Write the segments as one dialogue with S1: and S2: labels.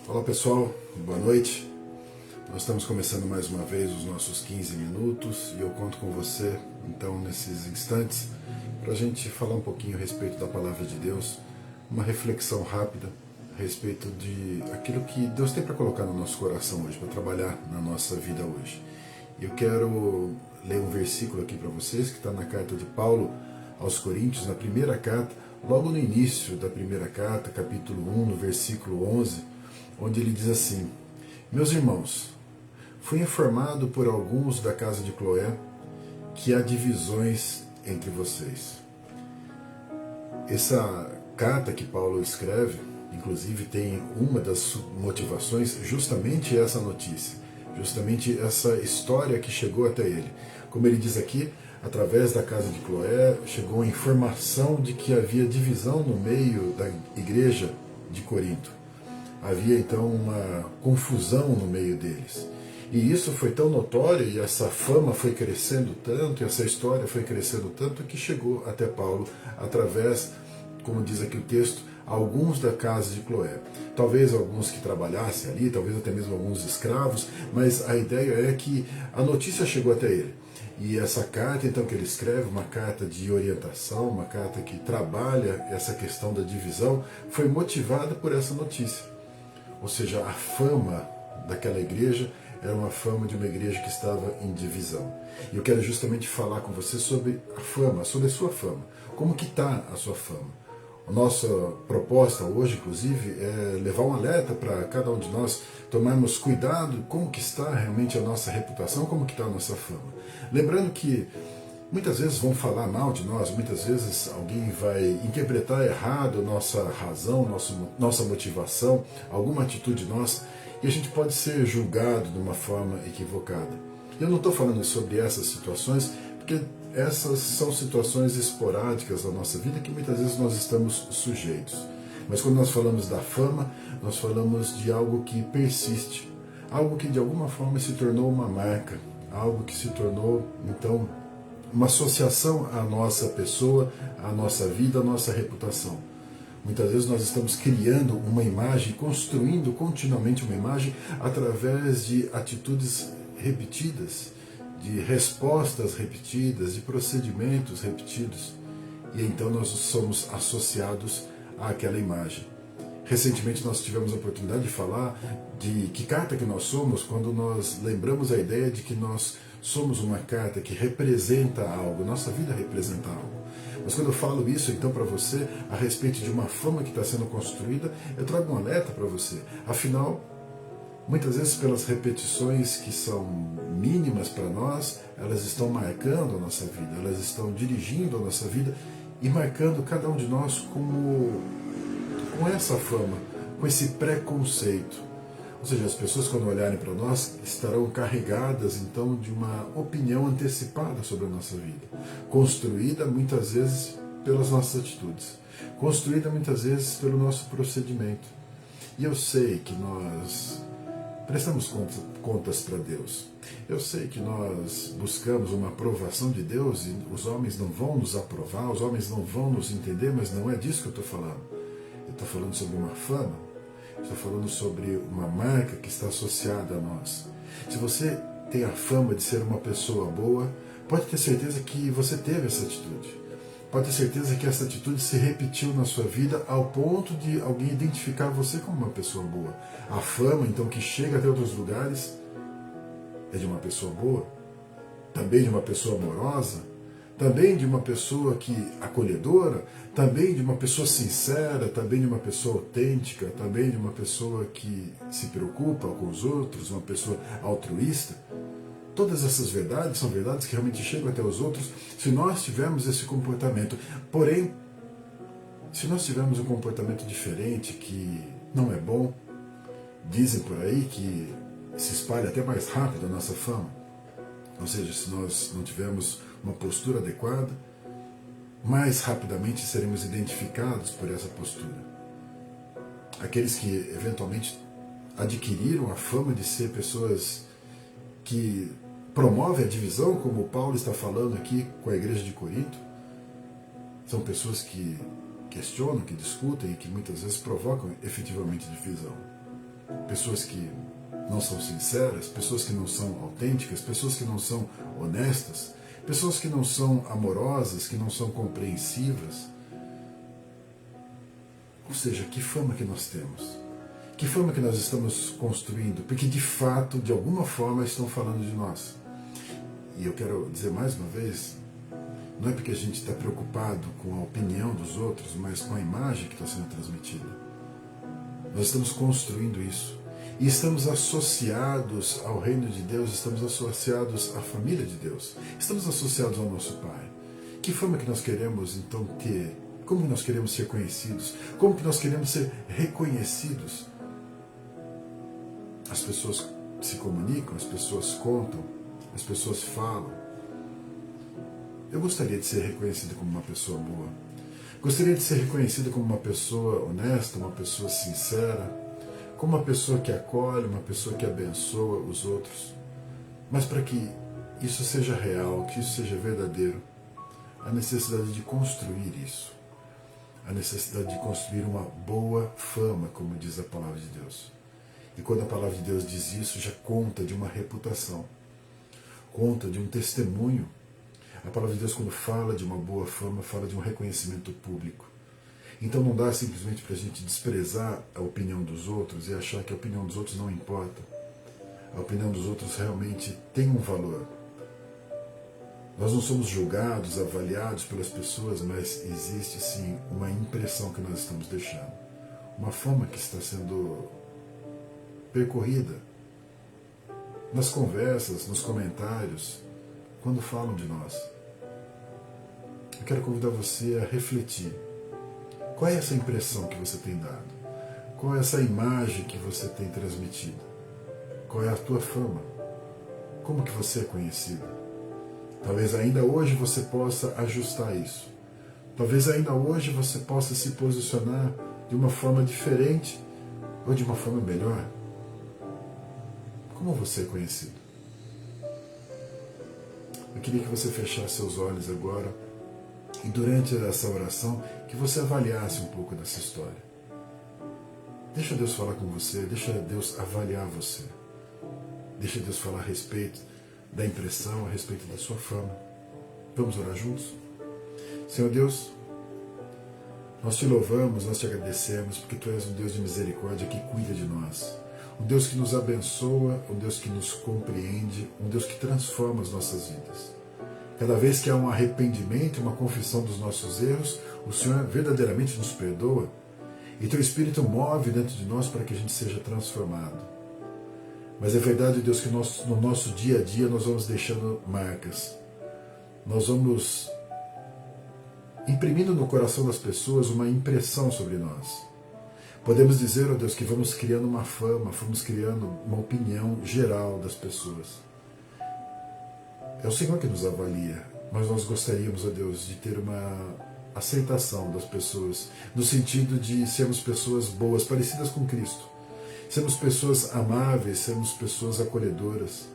S1: Olá pessoal, boa noite. Nós estamos começando mais uma vez os nossos 15 minutos e eu conto com você, então, nesses instantes, para a gente falar um pouquinho a respeito da Palavra de Deus, uma reflexão rápida a respeito de aquilo que Deus tem para colocar no nosso coração hoje, para trabalhar na nossa vida hoje. Eu quero ler um versículo aqui para vocês, que está na carta de Paulo aos Coríntios, na primeira carta, logo no início da primeira carta, capítulo 1, no versículo 11, onde ele diz assim: Meus irmãos, fui informado por alguns da casa de Cloé que há divisões entre vocês. Essa carta que Paulo escreve, inclusive, tem uma das motivações justamente essa notícia, justamente essa história que chegou até ele. Como ele diz aqui, através da casa de Cloé, chegou a informação de que havia divisão no meio da igreja de Corinto. Havia então uma confusão no meio deles. E isso foi tão notório, e essa fama foi crescendo tanto, e essa história foi crescendo tanto, que chegou até Paulo através, como diz aqui o texto, alguns da casa de Cloé. Talvez alguns que trabalhassem ali, talvez até mesmo alguns escravos, mas a ideia é que a notícia chegou até ele. E essa carta, então, que ele escreve, uma carta de orientação, uma carta que trabalha essa questão da divisão, foi motivada por essa notícia. Ou seja, a fama daquela igreja era uma fama de uma igreja que estava em divisão. E eu quero justamente falar com você sobre a fama, sobre a sua fama. Como que está a sua fama? A nossa proposta hoje, inclusive, é levar um alerta para cada um de nós tomarmos cuidado como que está realmente a nossa reputação, como que está a nossa fama. Lembrando que muitas vezes vão falar mal de nós, muitas vezes alguém vai interpretar errado nossa razão, nossa motivação, alguma atitude nossa, e a gente pode ser julgado de uma forma equivocada. Eu não estou falando sobre essas situações, porque essas são situações esporádicas da nossa vida que muitas vezes nós estamos sujeitos. Mas quando nós falamos da fama, nós falamos de algo que persiste, algo que de alguma forma se tornou uma marca, algo que se tornou, então, uma associação à nossa pessoa, à nossa vida, à nossa reputação. Muitas vezes nós estamos criando uma imagem, construindo continuamente uma imagem através de atitudes repetidas, de respostas repetidas, de procedimentos repetidos. E então nós somos associados àquela imagem. Recentemente nós tivemos a oportunidade de falar de que carta que nós somos quando nós lembramos a ideia de que nós somos uma carta que representa algo, nossa vida representa algo. Mas quando eu falo isso então para você a respeito de uma fama que está sendo construída, eu trago um alerta para você. Afinal, muitas vezes pelas repetições que são mínimas para nós, elas estão marcando a nossa vida, elas estão dirigindo a nossa vida e marcando cada um de nós com essa fama, com esse preconceito. Ou seja, as pessoas quando olharem para nós estarão carregadas então de uma opinião antecipada sobre a nossa vida, construída muitas vezes pelas nossas atitudes, construída muitas vezes pelo nosso procedimento. E eu sei que nós prestamos contas para Deus. Eu sei que nós buscamos uma aprovação de Deus e os homens não vão nos aprovar, os homens não vão nos entender, mas não é disso que eu estou falando. Eu estou falando sobre uma fama. Estou falando sobre uma marca que está associada a nós. Se você tem a fama de ser uma pessoa boa, pode ter certeza que você teve essa atitude. Pode ter certeza que essa atitude se repetiu na sua vida ao ponto de alguém identificar você como uma pessoa boa. A fama, então, que chega até outros lugares é de uma pessoa boa, também de uma pessoa amorosa, também de uma pessoa acolhedora, também de uma pessoa sincera, também de uma pessoa autêntica, também de uma pessoa que se preocupa com os outros, uma pessoa altruísta. Todas essas verdades são verdades que realmente chegam até os outros se nós tivermos esse comportamento. Porém, se nós tivermos um comportamento diferente, que não é bom, dizem por aí que se espalha até mais rápido a nossa fama. Ou seja, se nós não tivermos uma postura adequada, mais rapidamente seremos identificados por essa postura. Aqueles que eventualmente adquiriram a fama de ser pessoas que promovem a divisão, como Paulo está falando aqui com a igreja de Corinto, são pessoas que questionam, que discutem e que muitas vezes provocam efetivamente divisão. pessoas que não são sinceras, pessoas que não são autênticas, pessoas que não são honestas, pessoas que não são amorosas, que não são compreensivas. Ou seja, que fama que nós temos? Que fama que nós estamos construindo? Porque de fato, de alguma forma, estão falando de nós. E eu quero dizer mais uma vez, não é porque a gente está preocupado com a opinião dos outros, mas com a imagem que está sendo transmitida. Nós estamos construindo isso. E estamos associados ao reino de Deus, estamos associados à família de Deus, estamos associados ao nosso Pai. Que fama que nós queremos então ter? Como que nós queremos ser conhecidos? Como que nós queremos ser reconhecidos? As pessoas se comunicam, as pessoas contam, as pessoas falam. Eu gostaria de ser reconhecido como uma pessoa boa. Gostaria de ser reconhecido como uma pessoa honesta, uma pessoa sincera, como uma pessoa que acolhe, uma pessoa que abençoa os outros. Mas para que isso seja real, que isso seja verdadeiro, há necessidade de construir isso. A necessidade de construir uma boa fama, como diz a palavra de Deus. E quando a palavra de Deus diz isso, já conta de uma reputação, conta de um testemunho. A palavra de Deus, quando fala de uma boa fama, fala de um reconhecimento público. Então não dá simplesmente para a gente desprezar a opinião dos outros e achar que a opinião dos outros não importa. A opinião dos outros realmente tem um valor. Nós não somos julgados, avaliados pelas pessoas, mas existe sim uma impressão que nós estamos deixando. Uma fama que está sendo percorrida nas conversas, nos comentários, quando falam de nós. Eu quero convidar você a refletir. Qual é essa impressão que você tem dado? Qual é essa imagem que você tem transmitido? Qual é a tua fama? Como que você é conhecido? Talvez ainda hoje você possa ajustar isso. Talvez ainda hoje você possa se posicionar de uma forma diferente ou de uma forma melhor. Como você é conhecido? Eu queria que você fechasse seus olhos agora e durante essa oração que você avaliasse um pouco dessa história. Deixa Deus falar com você, deixa Deus avaliar você. Deixa Deus falar a respeito da impressão, a respeito da sua fama. Vamos orar juntos? Senhor Deus, nós te louvamos, nós te agradecemos, porque Tu és um Deus de misericórdia que cuida de nós. Um Deus que nos abençoa, um Deus que nos compreende, um Deus que transforma as nossas vidas. Cada vez que há um arrependimento, uma confissão dos nossos erros, o Senhor verdadeiramente nos perdoa e Teu Espírito move dentro de nós para que a gente seja transformado. Mas é verdade, Deus, que no nosso dia a dia nós vamos deixando marcas. Nós vamos imprimindo no coração das pessoas uma impressão sobre nós. Podemos dizer, ó Deus, que vamos criando uma fama, vamos criando uma opinião geral das pessoas. É o Senhor que nos avalia, mas nós gostaríamos, ó Deus, de ter uma aceitação das pessoas, no sentido de sermos pessoas boas, parecidas com Cristo. Sermos pessoas amáveis, sermos pessoas acolhedoras.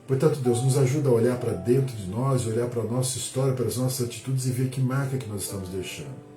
S1: Portanto, Deus, nos ajuda a olhar para dentro de nós, olhar para a nossa história, para as nossas atitudes e ver que marca que nós estamos deixando.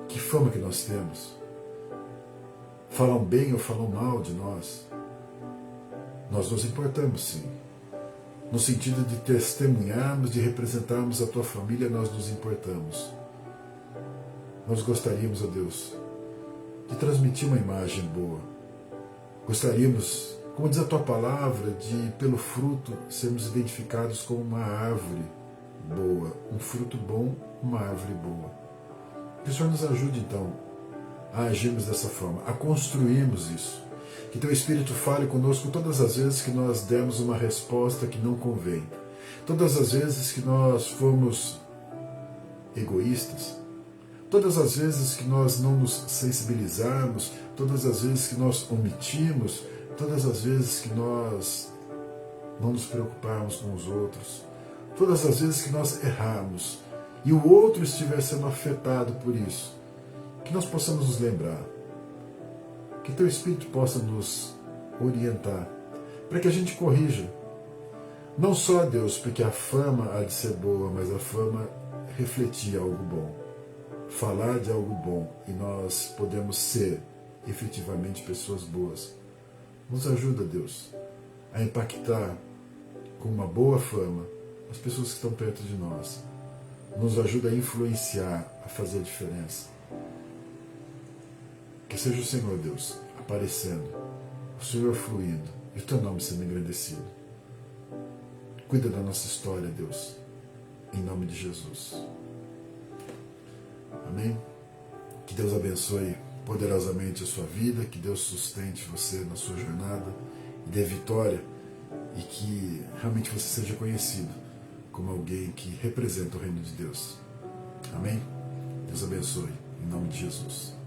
S1: Que fama que nós temos. Falam bem ou falam mal de nós. Nós nos importamos, sim. No sentido de testemunharmos, de representarmos a Tua família, nós nos importamos. Nós gostaríamos, ó Deus, de transmitir uma imagem boa. Gostaríamos, como diz a Tua palavra, de, pelo fruto, sermos identificados como uma árvore boa. Um fruto bom, uma árvore boa. Que o Senhor nos ajude, então, a agirmos dessa forma, a construirmos isso. Que Teu Espírito fale conosco todas as vezes que nós demos uma resposta que não convém. Todas as vezes que nós fomos egoístas. Todas as vezes que nós não nos sensibilizarmos. Todas as vezes que nós omitimos. Todas as vezes que nós não nos preocuparmos com os outros. Todas as vezes que nós errarmos e o outro estiver sendo afetado por isso, que nós possamos nos lembrar, que Teu Espírito possa nos orientar, para que a gente corrija. Não só, Deus, porque a fama há de ser boa, mas a fama refletir algo bom, falar de algo bom, e nós podemos ser efetivamente pessoas boas. Nos ajuda, Deus, a impactar com uma boa fama as pessoas que estão perto de nós. Nos ajuda a influenciar, a fazer a diferença. Que seja o Senhor, Deus, aparecendo, o Senhor fluindo e o teu nome sendo engrandecido. Cuida da nossa história, Deus, em nome de Jesus. Amém? Que Deus abençoe poderosamente a sua vida, que Deus sustente você na sua jornada e dê vitória, e que realmente você seja conhecido como alguém que representa o reino de Deus. Amém? Deus abençoe, em nome de Jesus.